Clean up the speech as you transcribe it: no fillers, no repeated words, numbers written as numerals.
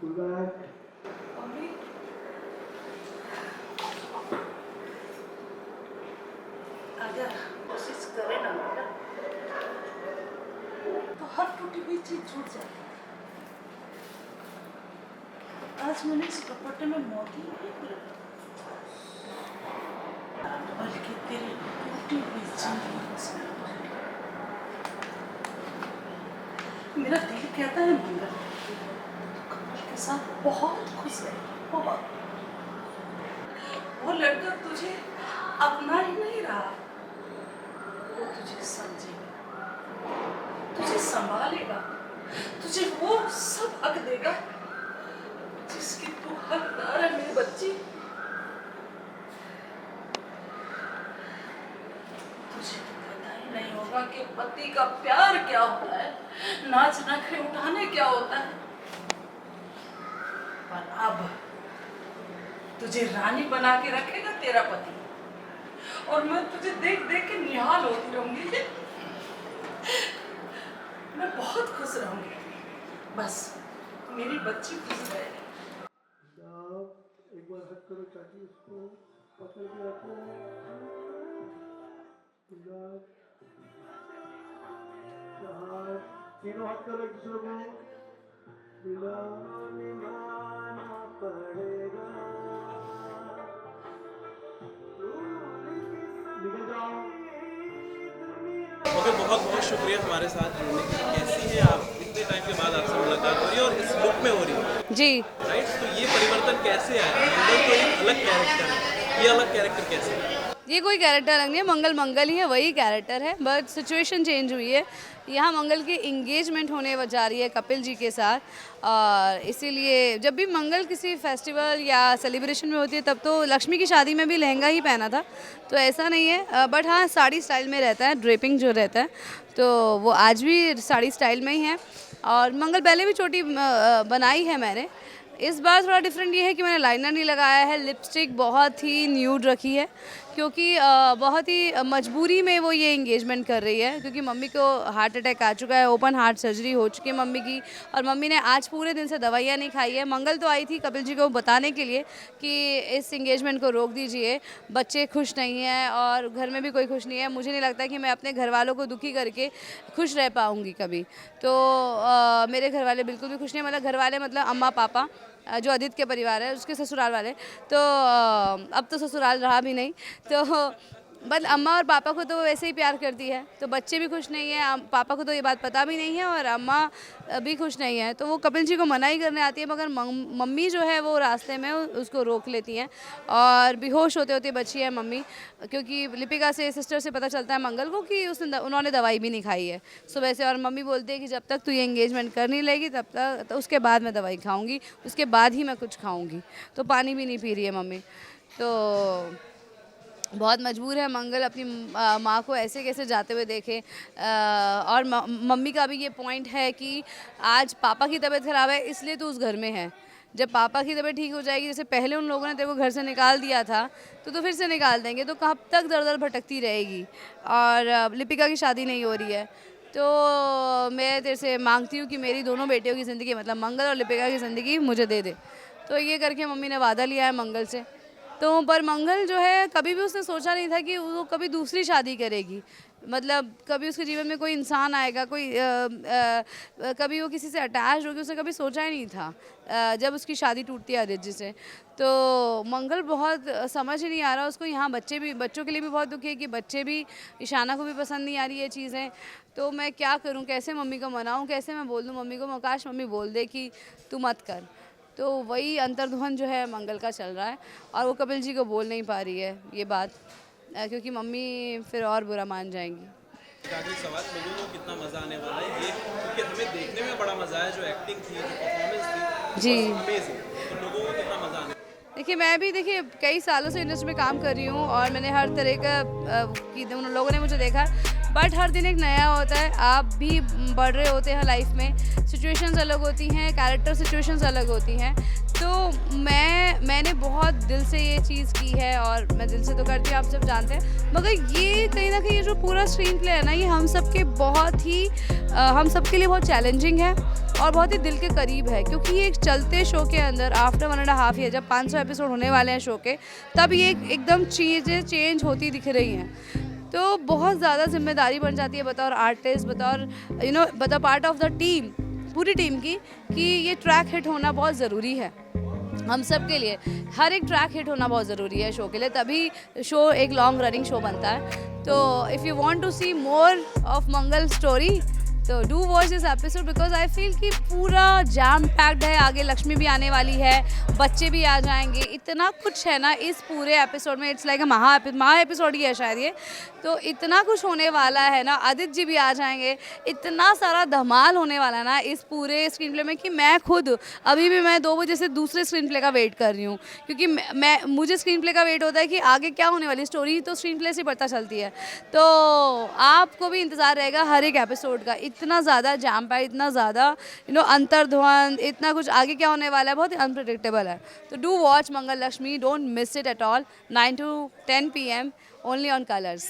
Mummy आजा, कोशिश करे ना बेटा, तो हर टूटी हुई चीज छूट जाती है। आज मैंने इस दुपट्टे में मोती नहीं रखा, बल्कि तेरी टूटी हुई जिंदगी से। मेरा दिल कहता है मंगल कमल के साथ बहुत खुश है, बहुत। वो लड़का तुझे अपना ही नहीं रहा, वो तुझे समझेगा, तुझे संभालेगा, तुझे वो सब हक देगा जिसकी तू हकदार है मेरी बच्ची। तुझे तो पता ही नहीं होगा कि पति का प्यार क्या होता है, नाच नखरे उठाने क्या होता है। पर अब तुझे रानी बना के रखेगा तेरा पति, और मैं तुझे देख देख के निहाल होती रहूंगी। मैं बहुत खुश रहूंगी, बस मेरी बच्ची खुश रहेगी। एक बार हट करो चाची, इसको पकड़ के रखो। तीनों हाथ करो एक दूसरे को। निभाना पड़ेगा, निकल जाओ। मगर बहुत बहुत शुक्रिया हमारे साथ जुड़ने के लिए। कैसी है आप, इतने टाइम के बाद आपसे मुलाकात हो रही है और इस लुक में हो रही है जी। राइट, तो ये परिवर्तन कैसे आया? मंगल तो एक अलग कैरेक्टर है, ये अलग कैरेक्टर कैसे है? ये कोई कैरेक्टर अलग नहीं है, मंगल मंगल ही है, वही कैरेक्टर है, बट सिचुएशन चेंज हुई है। यहाँ मंगल की इंगेजमेंट होने जा रही है कपिल जी के साथ, और इसीलिए जब भी मंगल किसी फेस्टिवल या सेलिब्रेशन में होती है तब तो लक्ष्मी की शादी में भी लहंगा ही पहना था, तो ऐसा नहीं है। बट हाँ, साड़ी स्टाइल में रहता है, ड्रेपिंग जो रहता है, तो वो आज भी साड़ी स्टाइल में ही है। और मंगल पहले भी चोटी बनाई है मैंने, इस बार थोड़ा डिफरेंट ये है कि मैंने लाइनर नहीं लगाया है, लिपस्टिक बहुत ही न्यूड रखी है, क्योंकि बहुत ही मजबूरी में वो ये इंगेजमेंट कर रही है, क्योंकि मम्मी को हार्ट अटैक आ चुका है, ओपन हार्ट सर्जरी हो चुकी है मम्मी की, और मम्मी ने आज पूरे दिन से दवाइयाँ नहीं खाई है। मंगल तो आई थी कपिल जी को बताने के लिए कि इस इंगेजमेंट को रोक दीजिए, बच्चे खुश नहीं हैं और घर में भी कोई खुश नहीं है। मुझे नहीं लगता कि मैं अपने घर वालों को दुखी करके खुश रह पाऊँगी कभी, तो मेरे घर वाले बिल्कुल भी खुश नहीं, मतलब घर वाले मतलब अम्मा पापा, जो आदित्य के परिवार है उसके ससुराल वाले, तो अब तो ससुराल रहा भी नहीं, तो बस अम्मा और पापा को तो वैसे ही प्यार करती है, तो बच्चे भी खुश नहीं है, पापा को तो ये बात पता भी नहीं है और अम्मा भी खुश नहीं है, तो वो कपिल जी को मना ही करने आती है, मगर मम्मी जो है वो रास्ते में उसको रोक लेती हैं और बेहोश होते होते बची है मम्मी, क्योंकि लिपिका से, सिस्टर से पता चलता है मंगल को कि उन्होंने दवाई भी नहीं खाई है सुबह से, और मम्मी बोलती है कि जब तक तू ये एंगेजमेंट कर नहीं लेगी तब तक, तो उसके बाद मैं दवाई खाऊंगी, उसके बाद ही मैं कुछ खाऊंगी, तो पानी भी नहीं पी रही है मम्मी। तो बहुत मजबूर है मंगल अपनी माँ को ऐसे कैसे जाते हुए देखे, और मम्मी का भी ये पॉइंट है कि आज पापा की तबीयत ख़राब है इसलिए तो उस घर में है, जब पापा की तबीयत ठीक हो जाएगी, जैसे पहले उन लोगों ने तेरे को घर से निकाल दिया था तो फिर से निकाल देंगे, तो कब तक दर दर भटकती रहेगी। और लिपिका की शादी नहीं हो रही है, तो मैं तेरे से मांगती हूँ कि मेरी दोनों बेटियों की ज़िंदगी, मतलब मंगल और लिपिका की ज़िंदगी मुझे दे दे। तो ये करके मम्मी ने वादा लिया है मंगल से, तो पर मंगल जो है कभी भी उसने सोचा नहीं था कि वो कभी दूसरी शादी करेगी, मतलब कभी उसके जीवन में कोई इंसान आएगा, कोई कभी वो किसी से अटैच होगी, उसने कभी सोचा ही नहीं था जब उसकी शादी टूटती है आदित्य जी से। तो मंगल बहुत समझ ही नहीं आ रहा उसको, यहाँ बच्चों के लिए भी बहुत दुखी है कि बच्चे भी, ईशाना को भी पसंद नहीं आ रही ये चीज़ें, तो मैं क्या करूँ, कैसे मम्मी को मनाऊँ, कैसे मैं बोल दूँ मम्मी को, काश मम्मी बोल दे कि तू मत कर। तो वही अंतर्ध्वन जो है मंगल का चल रहा है, और वो कपिल जी को बोल नहीं पा रही है ये बात, क्योंकि मम्मी फिर और बुरा मान जाएंगी। आखिरी सवाल, लोगों को कितना मज़ा आने वाला है ये, क्योंकि हमें देखने में बड़ा मज़ा आया, जो एक्टिंग थी, जो परफॉर्मेंस थी जी अमेजिंग, तो लोगों को कितना मज़ा आने। देखिए, मैं भी देखिए कई सालों से इंडस्ट्री में काम कर रही हूँ और मैंने हर तरह का कि उन लोगों ने मुझे देखा, बट हर दिन एक नया होता है, आप भी बढ़ रहे होते हैं लाइफ में, सिचुएशंस अलग होती हैं, कैरेक्टर सिचुएशंस अलग होती हैं, तो मैंने बहुत दिल से ये चीज़ की है और मैं दिल से तो करती हूँ, आप सब जानते हैं, मगर ये कहीं ना कहीं ये जो पूरा स्क्रीन प्ले है ना, ये हम सब के लिए बहुत चैलेंजिंग है, और बहुत ही दिल के करीब है, क्योंकि ये एक चलते शो के अंदर आफ्टर 1.5 ईयर जब 500 एपिसोड होने वाले हैं शो के, तब ये एकदम चीज़ें चेंज होती दिख रही हैं। तो बहुत ज़्यादा जिम्मेदारी बन जाती है बतौर आर्टिस्ट, बतौर बतौर पार्ट ऑफ द टीम, पूरी टीम की, कि ये ट्रैक हिट होना बहुत ज़रूरी है हम सब के लिए। हर एक ट्रैक हिट होना बहुत ज़रूरी है शो के लिए, तभी शो एक लॉन्ग रनिंग शो बनता है। तो if you want to see more of Mangal story, तो do watch this episode, because I feel कि पूरा जैम पैक्ड है। आगे लक्ष्मी भी आने वाली है, बच्चे भी आ जाएंगे, इतना कुछ है ना इस पूरे एपिसोड में। इट्स लाइक महा एपिसोड ही है शायद ये, तो इतना कुछ होने वाला है ना। आदित्य जी भी आ जाएंगे, इतना सारा धमाल होने वाला है ना इस पूरे स्क्रीन प्ले में, कि मैं खुद अभी भी मैं 2 बजे से दूसरे स्क्रीन प्ले का वेट कर रही हूँ, क्योंकि मुझे स्क्रीन प्ले का वेट होता है कि आगे क्या होने वाली स्टोरी, तो स्क्रीन प्ले से पता चलती है। तो आपको भी इंतज़ार रहेगा हर एक एपिसोड का। इतना ज़्यादा जैम पैक, इतना ज़्यादा अंतर्ध्वंद, इतना कुछ आगे क्या होने वाला है, बहुत ही अनप्रिडिक्टेबल है। तो do watch Mangal Lakshmi, don't miss it at all, 9 to 10 PM only on colours.